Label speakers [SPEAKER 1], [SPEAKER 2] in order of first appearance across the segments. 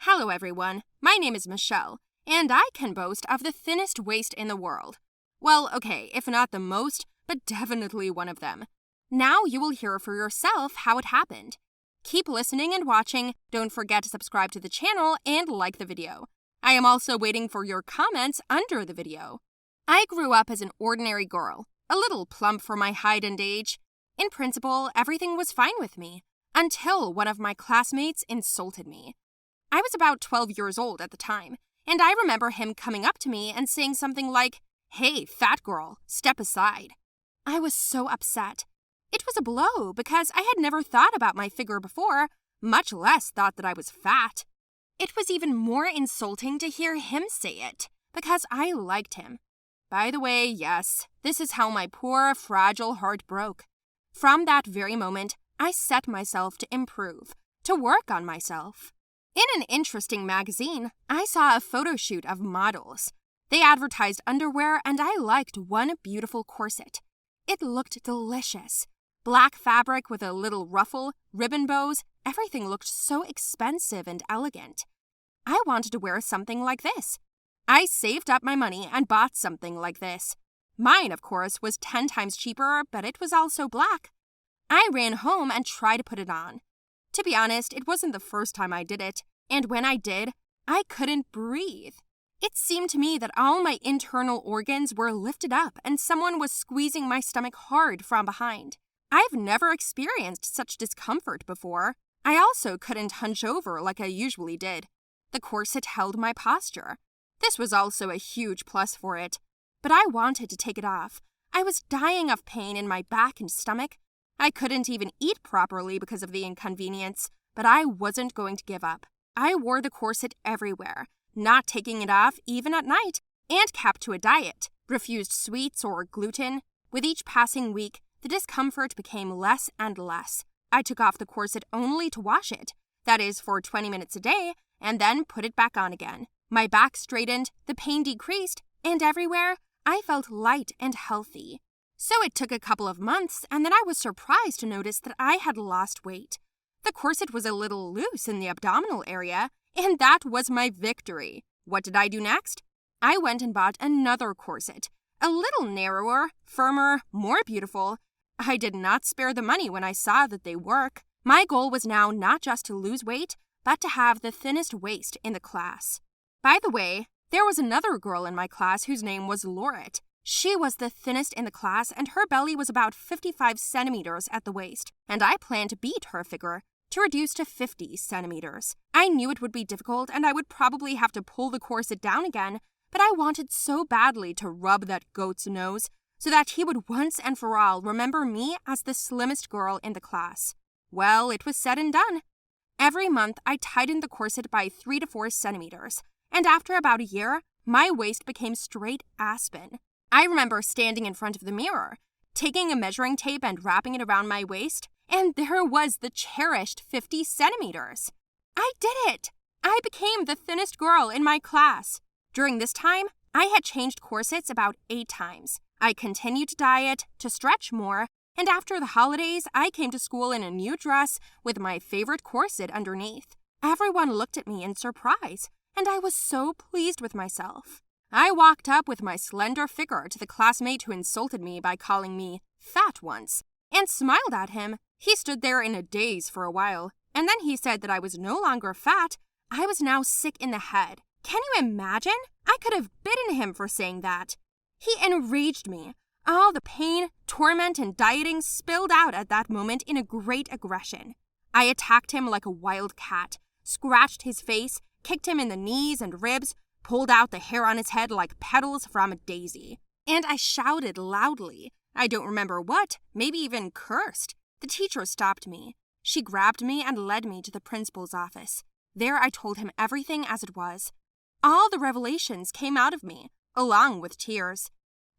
[SPEAKER 1] Hello everyone, my name is Michelle, and I can boast of the thinnest waist in the world. Well, okay, if not the most, but definitely one of them. Now you will hear for yourself how it happened. Keep listening and watching, don't forget to subscribe to the channel and like the video. I am also waiting for your comments under the video. I grew up as an ordinary girl, a little plump for my height and age. In principle, everything was fine with me, until one of my classmates insulted me. I was about 12 years old at the time, and I remember him coming up to me and saying something like, "Hey, fat girl, step aside." I was so upset. It was a blow because I had never thought about my figure before, much less thought that I was fat. It was even more insulting to hear him say it, because I liked him. By the way, yes, this is how my poor, fragile heart broke. From that very moment, I set myself to improve, to work on myself. In an interesting magazine, I saw a photo shoot of models. They advertised underwear, and I liked one beautiful corset. It looked delicious. Black fabric with a little ruffle, ribbon bows, everything looked so expensive and elegant. I wanted to wear something like this. I saved up my money and bought something like this. Mine, of course, was 10 times cheaper, but it was also black. I ran home and tried to put it on. To be honest, it wasn't the first time I did it, and when I did, I couldn't breathe. It seemed to me that all my internal organs were lifted up and someone was squeezing my stomach hard from behind. I've never experienced such discomfort before. I also couldn't hunch over like I usually did. The corset held my posture. This was also a huge plus for it. But I wanted to take it off. I was dying of pain in my back and stomach. I couldn't even eat properly because of the inconvenience, but I wasn't going to give up. I wore the corset everywhere, not taking it off even at night, and kept to a diet, refused sweets or gluten. With each passing week, the discomfort became less and less. I took off the corset only to wash it, that is for 20 minutes a day, and then put it back on again. My back straightened, the pain decreased, and everywhere, I felt light and healthy. So it took a couple of months, and then I was surprised to notice that I had lost weight. The corset was a little loose in the abdominal area, and that was my victory. What did I do next? I went and bought another corset, a little narrower, firmer, more beautiful. I did not spare the money when I saw that they work. My goal was now not just to lose weight, but to have the thinnest waist in the class. By the way, there was another girl in my class whose name was Lauret. She was the thinnest in the class, and her belly was about 55 centimeters at the waist, and I planned to beat her figure, to reduce to 50 centimeters. I knew it would be difficult, and I would probably have to pull the corset down again, but I wanted so badly to rub that goat's nose so that he would once and for all remember me as the slimmest girl in the class. Well, it was said and done. Every month, I tightened the corset by 3 to 4 centimeters, and after about a year, my waist became straight aspen. I remember standing in front of the mirror, taking a measuring tape and wrapping it around my waist, and there was the cherished 50 centimeters. I did it! I became the thinnest girl in my class. During this time, I had changed corsets about 8 times. I continued to diet, to stretch more, and after the holidays, I came to school in a new dress with my favorite corset underneath. Everyone looked at me in surprise, and I was so pleased with myself. I walked up with my slender figure to the classmate who insulted me by calling me fat once, and smiled at him. He stood there in a daze for a while, and then he said that I was no longer fat, I was now sick in the head. Can you imagine? I could have bitten him for saying that. He enraged me. All the pain, torment, and dieting spilled out at that moment in a great aggression. I attacked him like a wild cat, scratched his face, kicked him in the knees and ribs, pulled out the hair on his head like petals from a daisy. And I shouted loudly. I don't remember what, maybe even cursed. The teacher stopped me. She grabbed me and led me to the principal's office. There I told him everything as it was. All the revelations came out of me, along with tears.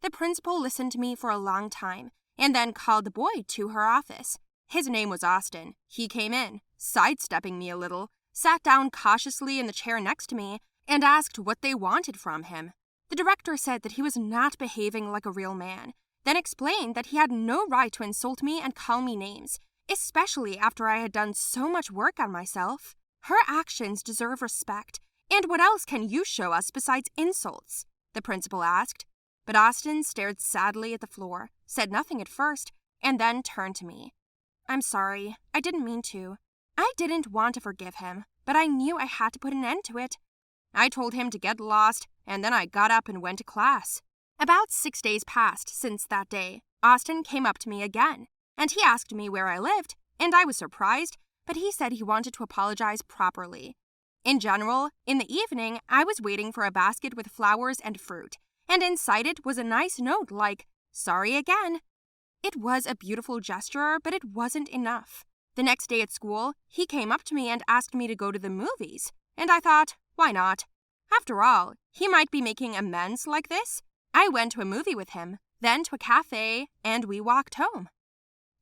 [SPEAKER 1] The principal listened to me for a long time, and then called the boy to her office. His name was Austin. He came in, sidestepping me a little, sat down cautiously in the chair next to me, and asked what they wanted from him. The director said that he was not behaving like a real man, then explained that he had no right to insult me and call me names, especially after I had done so much work on myself. Her actions deserve respect, and what else can you show us besides insults? The principal asked. But Austin stared sadly at the floor, said nothing at first, and then turned to me. I'm sorry, I didn't mean to. I didn't want to forgive him, but I knew I had to put an end to it. I told him to get lost, and then I got up and went to class. About 6 days passed since that day. Austin came up to me again, and he asked me where I lived, and I was surprised, but he said he wanted to apologize properly. In general, in the evening, I was waiting for a basket with flowers and fruit, and inside it was a nice note like, "Sorry again." It was a beautiful gesture, but it wasn't enough. The next day at school, he came up to me and asked me to go to the movies, and I thought, why not? After all, he might be making amends like this. I went to a movie with him, then to a cafe, and we walked home.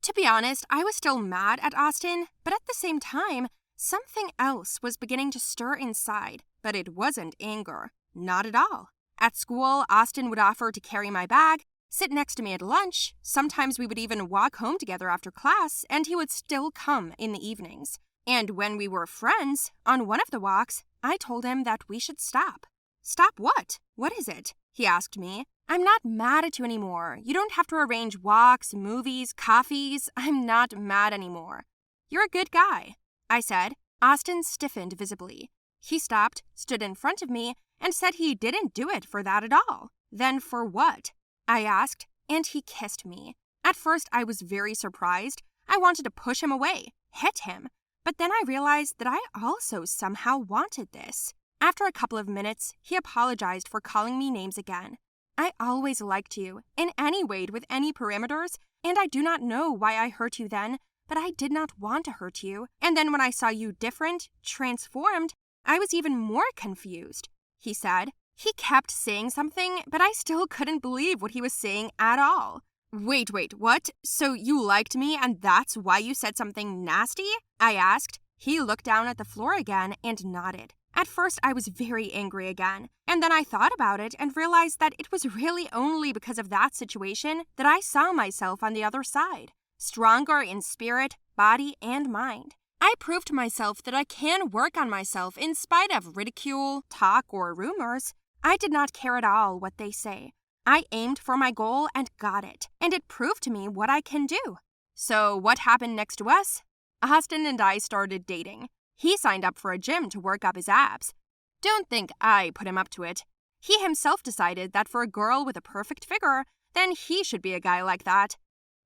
[SPEAKER 1] To be honest, I was still mad at Austin, but at the same time, something else was beginning to stir inside, but it wasn't anger. Not at all. At school, Austin would offer to carry my bag, sit next to me at lunch. Sometimes we would even walk home together after class, and he would still come in the evenings. And when we were friends, on one of the walks, I told him that we should stop. Stop what? What is it? He asked me. I'm not mad at you anymore. You don't have to arrange walks, movies, coffees. I'm not mad anymore. You're a good guy, I said. Austin stiffened visibly. He stopped, stood in front of me, and said he didn't do it for that at all. Then for what? I asked, and he kissed me. At first, I was very surprised. I wanted to push him away, hit him. But then I realized that I also somehow wanted this. After a couple of minutes, he apologized for calling me names again. I always liked you, in any way with any parameters, and I do not know why I hurt you then, but I did not want to hurt you. And then when I saw you different, transformed, I was even more confused, he said. He kept saying something, but I still couldn't believe what he was saying at all. Wait, what? So you liked me and that's why you said something nasty? I asked. He looked down at the floor again and nodded. At first, I was very angry again, and then I thought about it and realized that it was really only because of that situation that I saw myself on the other side, stronger in spirit, body, and mind. I proved to myself that I can work on myself in spite of ridicule, talk, or rumors. I did not care at all what they say. I aimed for my goal and got it, and it proved to me what I can do. So what happened next to us? Austin and I started dating. He signed up for a gym to work up his abs. Don't think I put him up to it. He himself decided that for a girl with a perfect figure, then he should be a guy like that.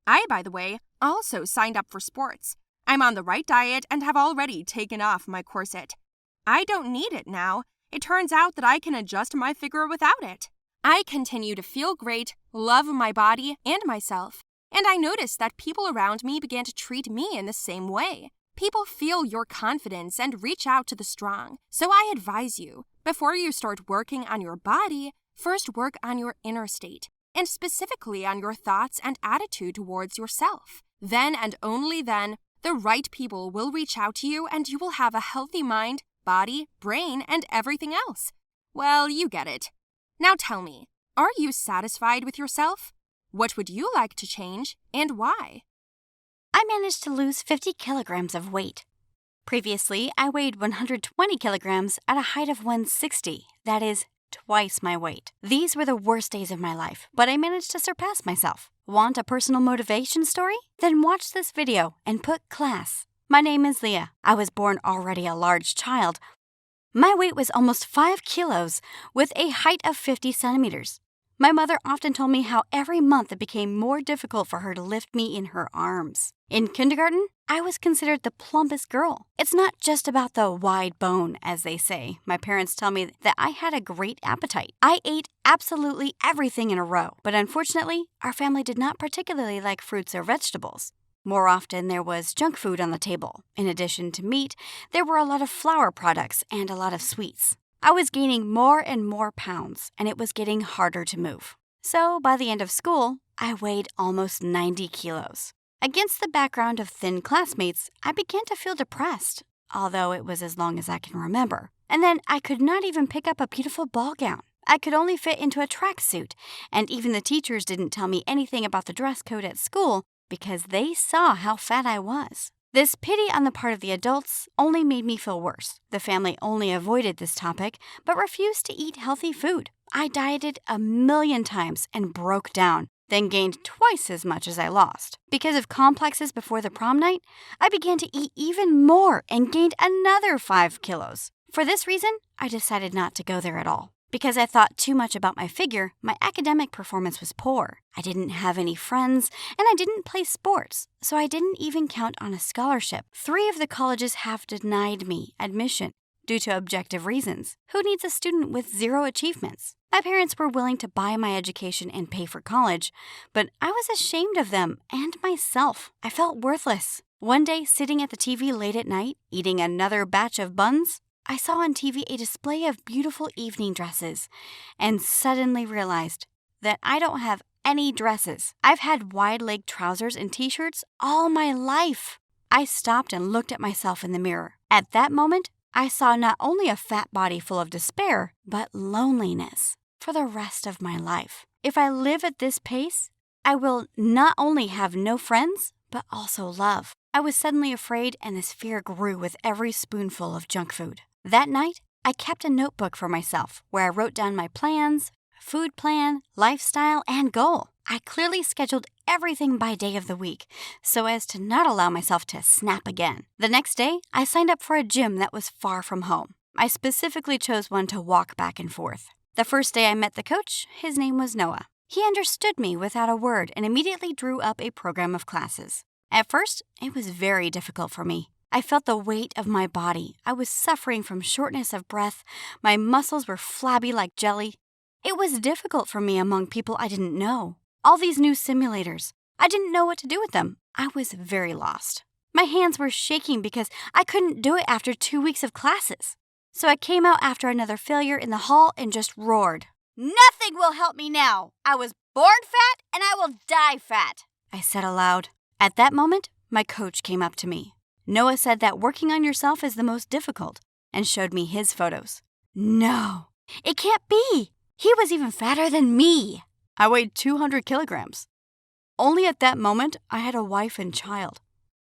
[SPEAKER 1] I, by the way, also signed up for sports. I'm on the right diet and have already taken off my corset. I don't need it now. It turns out that I can adjust my figure without it. I continue to feel great, love my body and myself, and I noticed that people around me began to treat me in the same way. People feel your confidence and reach out to the strong. So I advise you, before you start working on your body, first work on your inner state, and specifically on your thoughts and attitude towards yourself. Then and only then, the right people will reach out to you and you will have a healthy mind, body, brain, and everything else. Well, you get it. Now tell me, are you satisfied with yourself? What would you like to change and why?
[SPEAKER 2] I managed to lose 50 kilograms of weight. Previously, I weighed 120 kilograms at a height of 160. That is twice my weight. These were the worst days of my life, but I managed to surpass myself. Want a personal motivation story? Then watch this video and put class. My name is Leah. I was born already a large child. My weight was almost 5 kilos with a height of 50 centimeters. My mother often told me how every month it became more difficult for her to lift me in her arms. In kindergarten, I was considered the plumpest girl. It's not just about the wide bone, as they say. My parents tell me that I had a great appetite. I ate absolutely everything in a row, but unfortunately, our family did not particularly like fruits or vegetables. More often, there was junk food on the table. In addition to meat, there were a lot of flour products and a lot of sweets. I was gaining more and more pounds, and it was getting harder to move. So, by the end of school, I weighed almost 90 kilos. Against the background of thin classmates, I began to feel depressed, although it was as long as I can remember. And then I could not even pick up a beautiful ball gown. I could only fit into a tracksuit, and even the teachers didn't tell me anything about the dress code at school because they saw how fat I was. This pity on the part of the adults only made me feel worse. The family only avoided this topic, but refused to eat healthy food. I dieted 1,000,000 times and broke down, then gained twice as much as I lost. Because of complexes before the prom night, I began to eat even more and gained another 5 kilos. For this reason, I decided not to go there at all. Because I thought too much about my figure, my academic performance was poor. I didn't have any friends, and I didn't play sports, so I didn't even count on a scholarship. 3 of the colleges have denied me admission due to objective reasons. Who needs a student with 0 achievements? My parents were willing to buy my education and pay for college, but I was ashamed of them and myself. I felt worthless. One day, sitting at the TV late at night, eating another batch of buns, I saw on TV a display of beautiful evening dresses and suddenly realized that I don't have any dresses. I've had wide-leg trousers and t-shirts all my life. I stopped and looked at myself in the mirror. At that moment, I saw not only a fat body full of despair, but loneliness for the rest of my life. If I live at this pace, I will not only have no friends, but also love. I was suddenly afraid, and this fear grew with every spoonful of junk food. That night, I kept a notebook for myself where I wrote down my plans, food plan, lifestyle, and goal. I clearly scheduled everything by day of the week so as to not allow myself to snap again. The next day, I signed up for a gym that was far from home. I specifically chose one to walk back and forth. The first day I met the coach, his name was Noah. He understood me without a word and immediately drew up a program of classes. At first, it was very difficult for me. I felt the weight of my body. I was suffering from shortness of breath. My muscles were flabby like jelly. It was difficult for me among people I didn't know. All these new simulators. I didn't know what to do with them. I was very lost. My hands were shaking because I couldn't do it after 2 weeks of classes. So I came out after another failure in the hall and just roared. "Nothing will help me now. I was born fat and I will die fat," I said aloud. At that moment, my coach came up to me. Noah said that working on yourself is the most difficult and showed me his photos. No, it can't be. He was even fatter than me. I weighed 200 kilograms. Only at that moment, I had a wife and child.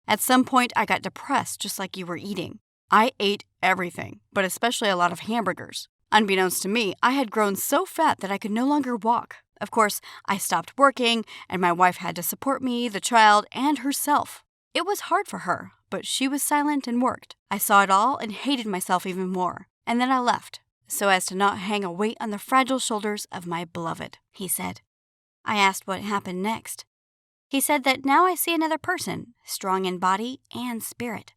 [SPEAKER 2] At some point, I got depressed just like you were eating. I ate everything, but especially a lot of hamburgers. Unbeknownst to me, I had grown so fat that I could no longer walk. Of course, I stopped working, and my wife had to support me, the child, and herself. It was hard for her, but she was silent and worked. I saw it all and hated myself even more. And then I left, so as to not hang a weight on the fragile shoulders of my beloved, he said. I asked what happened next. He said that now I see another person, strong in body and spirit.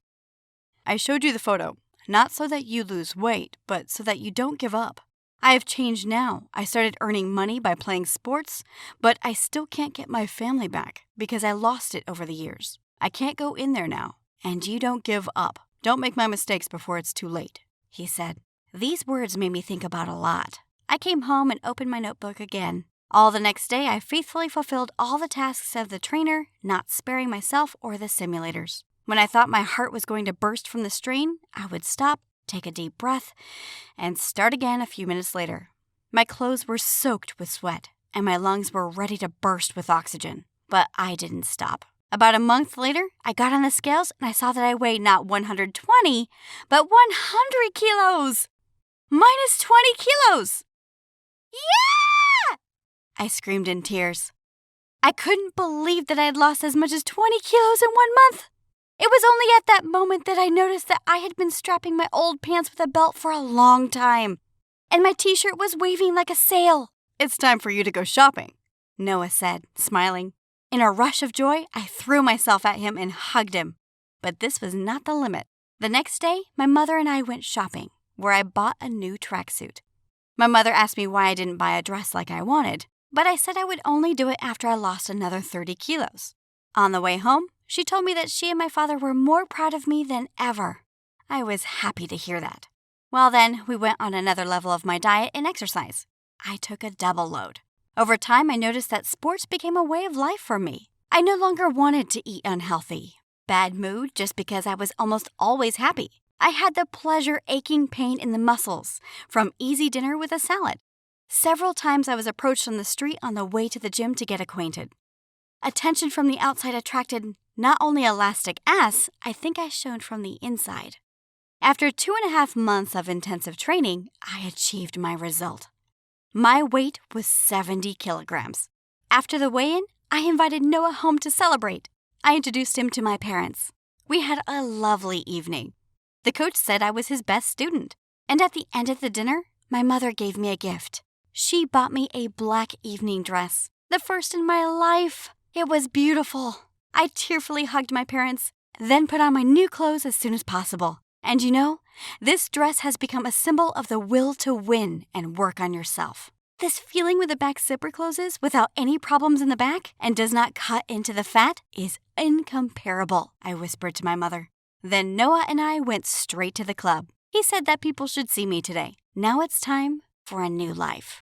[SPEAKER 2] I showed you the photo, not so that you lose weight, but so that you don't give up. I have changed now. I started earning money by playing sports, but I still can't get my family back because I lost it over the years. I can't go in there now, and you don't give up. Don't make my mistakes before it's too late, he said. These words made me think about a lot. I came home and opened my notebook again. All the next day, I faithfully fulfilled all the tasks of the trainer, not sparing myself or the simulators. When I thought my heart was going to burst from the strain, I would stop, take a deep breath, and start again a few minutes later. My clothes were soaked with sweat, and my lungs were ready to burst with oxygen. But I didn't stop. About a month later, I got on the scales and I saw that I weighed not 120, but 100 kilos! Minus 20 kilos! Yeah! I screamed in tears. I couldn't believe that I had lost as much as 20 kilos in 1 month. It was only at that moment that I noticed that I had been strapping my old pants with a belt for a long time, and my t-shirt was waving like a sail. It's time for you to go shopping, Noah said, smiling. In a rush of joy, I threw myself at him and hugged him. But this was not the limit. The next day, my mother and I went shopping, where I bought a new tracksuit. My mother asked me why I didn't buy a dress like I wanted, but I said I would only do it after I lost another 30 kilos. On the way home, she told me that she and my father were more proud of me than ever. I was happy to hear that. Well then, we went on another level of my diet and exercise. I took a double load. Over time, I noticed that sports became a way of life for me. I no longer wanted to eat unhealthy. Bad mood just because I was almost always happy. I had the pleasure aching pain in the muscles from easy dinner with a salad. Several times I was approached on the street on the way to the gym to get acquainted. Attention from the outside attracted Not only elastic ass, I think I shone from the inside. After 2.5 months of intensive training, I achieved my result. My weight was 70 kilograms. After the weigh-in, I invited Noah home to celebrate. I introduced him to my parents. We had a lovely evening. The coach said I was his best student. And at the end of the dinner, my mother gave me a gift. She bought me a black evening dress, the first in my life. It was beautiful. I tearfully hugged my parents, then put on my new clothes as soon as possible. And you know, this dress has become a symbol of the will to win and work on yourself. This feeling where the back zipper closes without any problems in the back and does not cut into the fat is incomparable, I whispered to my mother. Then Noah and I went straight to the club. He said that people should see me today. Now it's time for a new life.